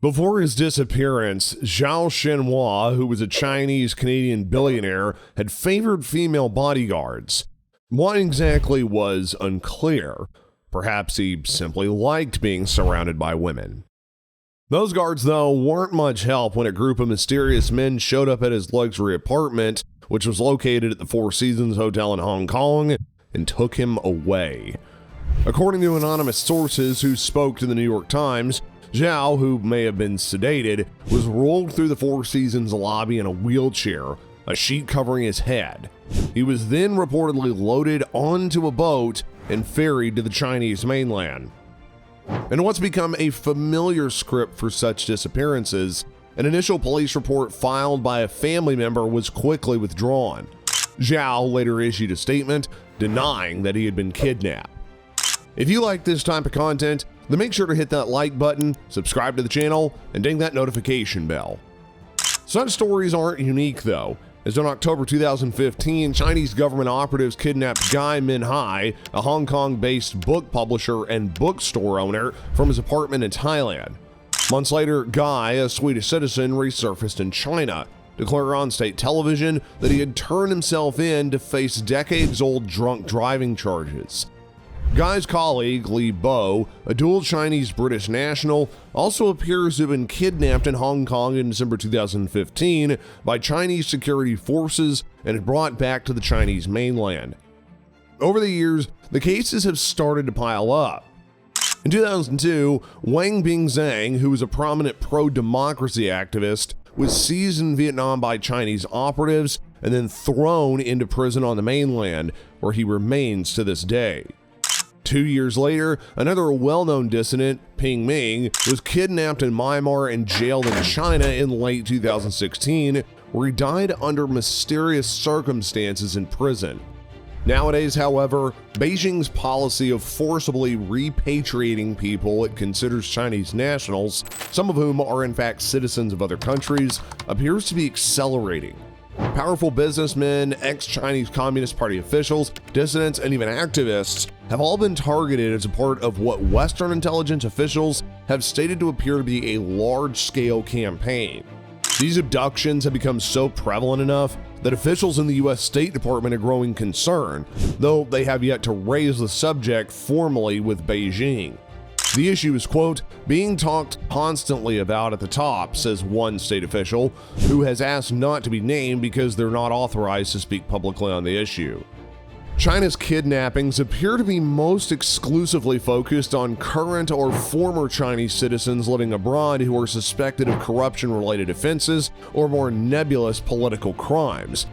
Before his disappearance, Zhao Shenhua, who was a Chinese-Canadian billionaire, had favored female bodyguards. What exactly was unclear. Perhaps he simply liked being surrounded by women. Those guards, though, weren't much help when a group of mysterious men showed up at his luxury apartment, which was located at the Four Seasons Hotel in Hong Kong, and took him away. According to anonymous sources who spoke to the New York Times, Zhao, who may have been sedated, was rolled through the Four Seasons lobby in a wheelchair, a sheet covering his head. He was then reportedly loaded onto a boat and ferried to the Chinese mainland. In what's become a familiar script for such disappearances, an initial police report filed by a family member was quickly withdrawn. Zhao later issued a statement denying that he had been kidnapped. If you like this type of content, then make sure to hit that like button, subscribe to the channel, and ding that notification bell. Such stories aren't unique though, as in October 2015, Chinese government operatives kidnapped Guy Minhai, a Hong Kong-based book publisher and bookstore owner, from his apartment in Thailand. Months later, Guy, a Swedish citizen, resurfaced in China, declaring on state television that he had turned himself in to face decades-old drunk driving charges. Guy's colleague, Li Bo, a dual Chinese-British national, also appears to have been kidnapped in Hong Kong in December 2015 by Chinese security forces and brought back to the Chinese mainland. Over the years, the cases have started to pile up. In 2002, Wang Bingzhang, who was a prominent pro-democracy activist, was seized in Vietnam by Chinese operatives and then thrown into prison on the mainland, where he remains to this day. 2 years later, another well-known dissident, Ping Ming, was kidnapped in Myanmar and jailed in China in late 2016, where he died under mysterious circumstances in prison. Nowadays, however, Beijing's policy of forcibly repatriating people it considers Chinese nationals, some of whom are in fact citizens of other countries, appears to be accelerating. Powerful businessmen, ex-Chinese Communist Party officials, dissidents, and even activists have all been targeted as a part of what Western intelligence officials have stated to appear to be a large-scale campaign. These abductions have become so prevalent enough that officials in the U.S. State Department are growing concerned, though they have yet to raise the subject formally with Beijing. The issue is, quote, being talked constantly about at the top, says one state official, who has asked not to be named because they're not authorized to speak publicly on the issue. China's kidnappings appear to be most exclusively focused on current or former Chinese citizens living abroad who are suspected of corruption-related offenses or more nebulous political crimes.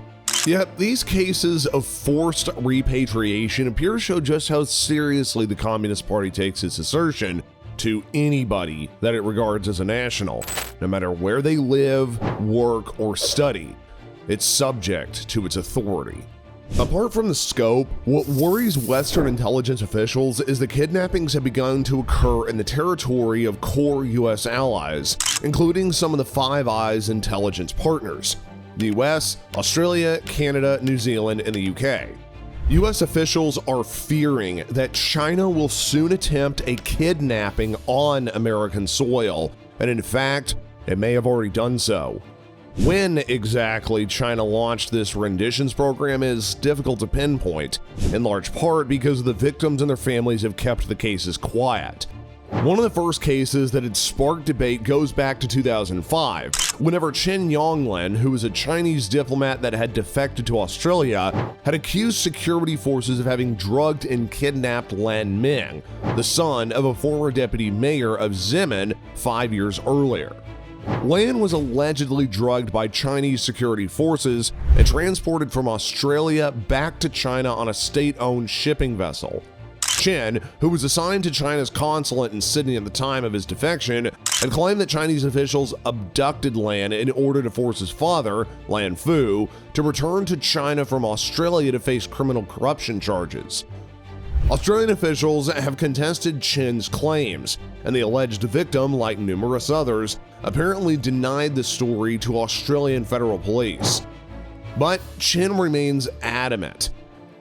Yet, these cases of forced repatriation appear to show just how seriously the Communist Party takes its assertion to anybody that it regards as a national, no matter where they live, work, or study. It's subject to its authority. Apart from the scope, what worries Western intelligence officials is the kidnappings have begun to occur in the territory of core U.S. allies, including some of the Five Eyes intelligence partners: the US, Australia, Canada, New Zealand, and the UK. US officials are fearing that China will soon attempt a kidnapping on American soil, and in fact, it may have already done so. When exactly China launched this renditions program is difficult to pinpoint, in large part because the victims and their families have kept the cases quiet. One of the first cases that had sparked debate goes back to 2005, whenever Chen Yonglin, who was a Chinese diplomat that had defected to Australia, had accused security forces of having drugged and kidnapped Lan Ming, the son of a former deputy mayor of Xiamen 5 years earlier. Lan was allegedly drugged by Chinese security forces and transported from Australia back to China on a state-owned shipping vessel. Chen, who was assigned to China's consulate in Sydney at the time of his defection, had claimed that Chinese officials abducted Lan in order to force his father, Lan Fu, to return to China from Australia to face criminal corruption charges. Australian officials have contested Chen's claims, and the alleged victim, like numerous others, apparently denied the story to Australian federal police. But Chen remains adamant.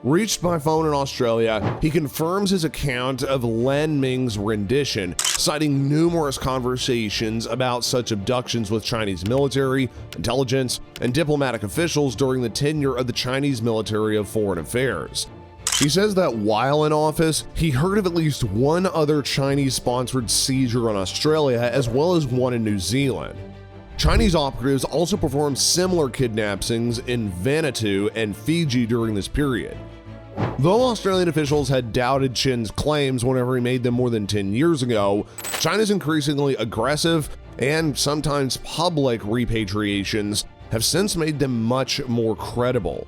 Reached by phone in Australia, he confirms his account of Len Ming's rendition, citing numerous conversations about such abductions with Chinese military, intelligence, and diplomatic officials during the tenure of the Chinese Military of Foreign Affairs. He says that while in office, he heard of at least one other Chinese-sponsored seizure in Australia, as well as one in New Zealand. Chinese operatives also performed similar kidnappings in Vanuatu and Fiji during this period. Though Australian officials had doubted Chin's claims whenever he made them more than 10 years ago, China's increasingly aggressive and sometimes public repatriations have since made them much more credible.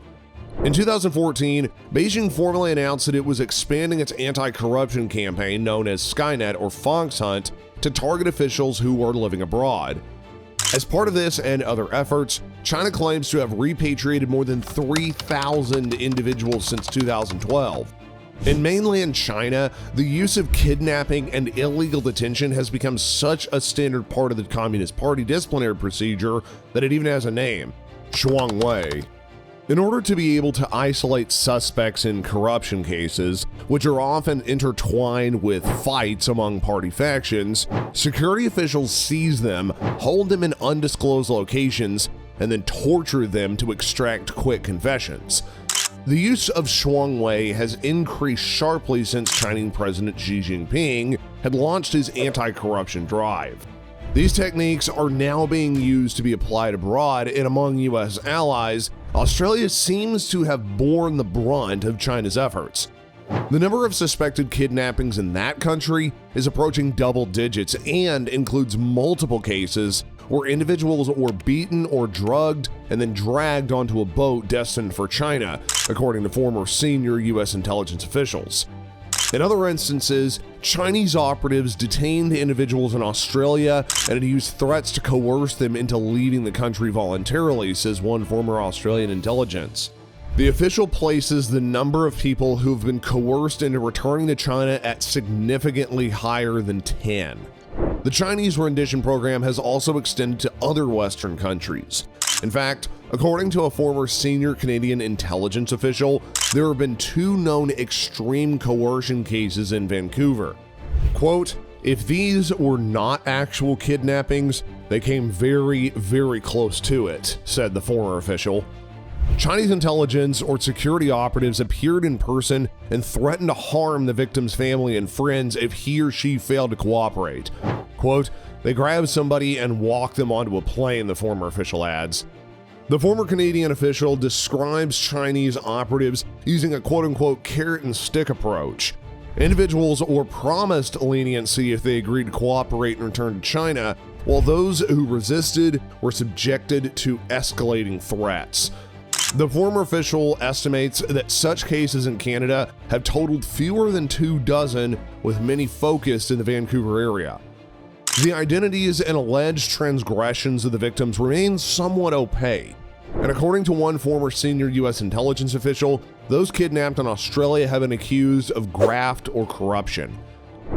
In 2014, Beijing formally announced that it was expanding its anti-corruption campaign known as Skynet or Fox Hunt to target officials who are living abroad. As part of this and other efforts, China claims to have repatriated more than 3,000 individuals since 2012. In mainland China, the use of kidnapping and illegal detention has become such a standard part of the Communist Party disciplinary procedure that it even has a name: Shuangwei. In order to be able to isolate suspects in corruption cases, which are often intertwined with fights among party factions, security officials seize them, hold them in undisclosed locations, and then torture them to extract quick confessions. The use of Shuangwei has increased sharply since Chinese President Xi Jinping had launched his anti-corruption drive. These techniques are now being used to be applied abroad, and among US allies, Australia seems to have borne the brunt of China's efforts. The number of suspected kidnappings in that country is approaching double digits and includes multiple cases where individuals were beaten or drugged and then dragged onto a boat destined for China, according to former senior US intelligence officials. In other instances, Chinese operatives detained individuals in Australia and had used threats to coerce them into leaving the country voluntarily, says one former Australian intelligence. The official places the number of people who have been coerced into returning to China at significantly higher than 10. The Chinese rendition program has also extended to other Western countries. In fact, according to a former senior Canadian intelligence official, there have been 2 known extreme coercion cases in Vancouver. Quote, "If these were not actual kidnappings, they came very, very close to it," said the former official. Chinese intelligence or security operatives appeared in person and threatened to harm the victim's family and friends if he or she failed to cooperate. Quote, "They grabbed somebody and walked them onto a plane," the former official adds. The former Canadian official describes Chinese operatives using a quote-unquote carrot and stick approach. Individuals were promised leniency if they agreed to cooperate and return to China, while those who resisted were subjected to escalating threats. The former official estimates that such cases in Canada have totaled fewer than 24, with many focused in the Vancouver area. The identities and alleged transgressions of the victims remain somewhat opaque, and according to one former senior US intelligence official, those kidnapped in Australia have been accused of graft or corruption.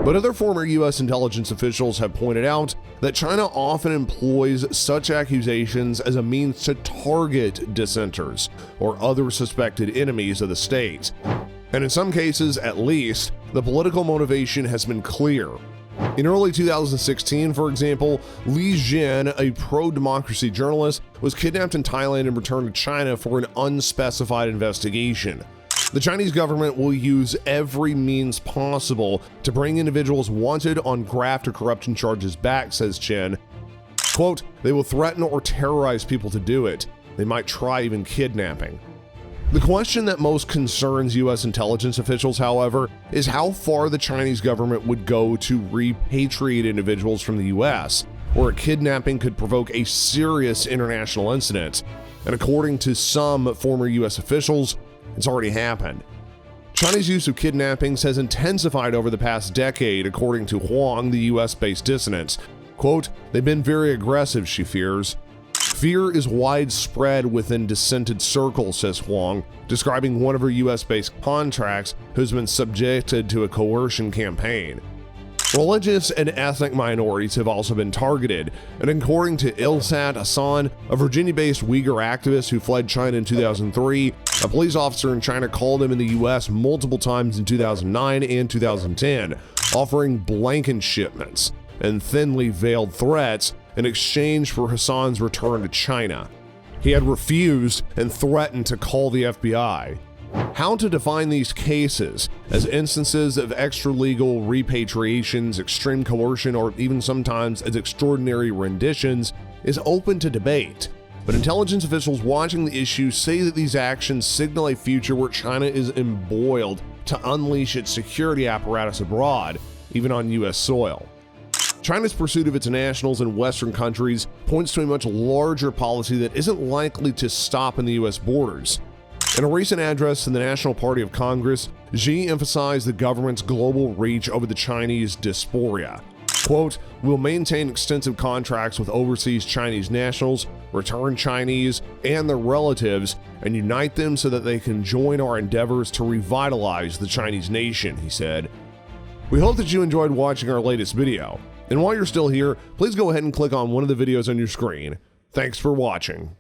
But other former US intelligence officials have pointed out that China often employs such accusations as a means to target dissenters or other suspected enemies of the state. And in some cases, at least, the political motivation has been clear. In early 2016, for example, Li Jin, a pro-democracy journalist, was kidnapped in Thailand and returned to China for an unspecified investigation. The Chinese government will use every means possible to bring individuals wanted on graft or corruption charges back, says Chen. Quote, "They will threaten or terrorize people to do it. They might try even kidnapping." The question that most concerns US intelligence officials, however, is how far the Chinese government would go to repatriate individuals from the US, where a kidnapping could provoke a serious international incident. And according to some former US officials, it's already happened. China's use of kidnappings has intensified over the past decade, according to Huang, the US-based dissident. Quote, "They've been very aggressive," she fears. Fear is widespread within dissented circles, says Huang, describing one of her US-based contracts who's been subjected to a coercion campaign. Religious and ethnic minorities have also been targeted, and according to Ilsat Hassan, a Virginia-based Uyghur activist who fled China in 2003, A police officer in China called him in the US multiple times in 2009 and 2010, offering blanket shipments and thinly veiled threats in exchange for Hassan's return to China. He had refused and threatened to call the FBI. How to define these cases as instances of extra-legal repatriations, extreme coercion, or even sometimes as extraordinary renditions is open to debate. But intelligence officials watching the issue say that these actions signal a future where China is embroiled to unleash its security apparatus abroad, even on US soil. China's pursuit of its nationals in Western countries points to a much larger policy that isn't likely to stop in the US borders. In a recent address to the National Party of Congress, Xi emphasized the government's global reach over the Chinese diaspora. Quote, "We'll maintain extensive contracts with overseas Chinese nationals, return Chinese, and their relatives, and unite them so that they can join our endeavors to revitalize the Chinese nation," he said. We hope that you enjoyed watching our latest video. And while you're still here, please go ahead and click on one of the videos on your screen. Thanks for watching.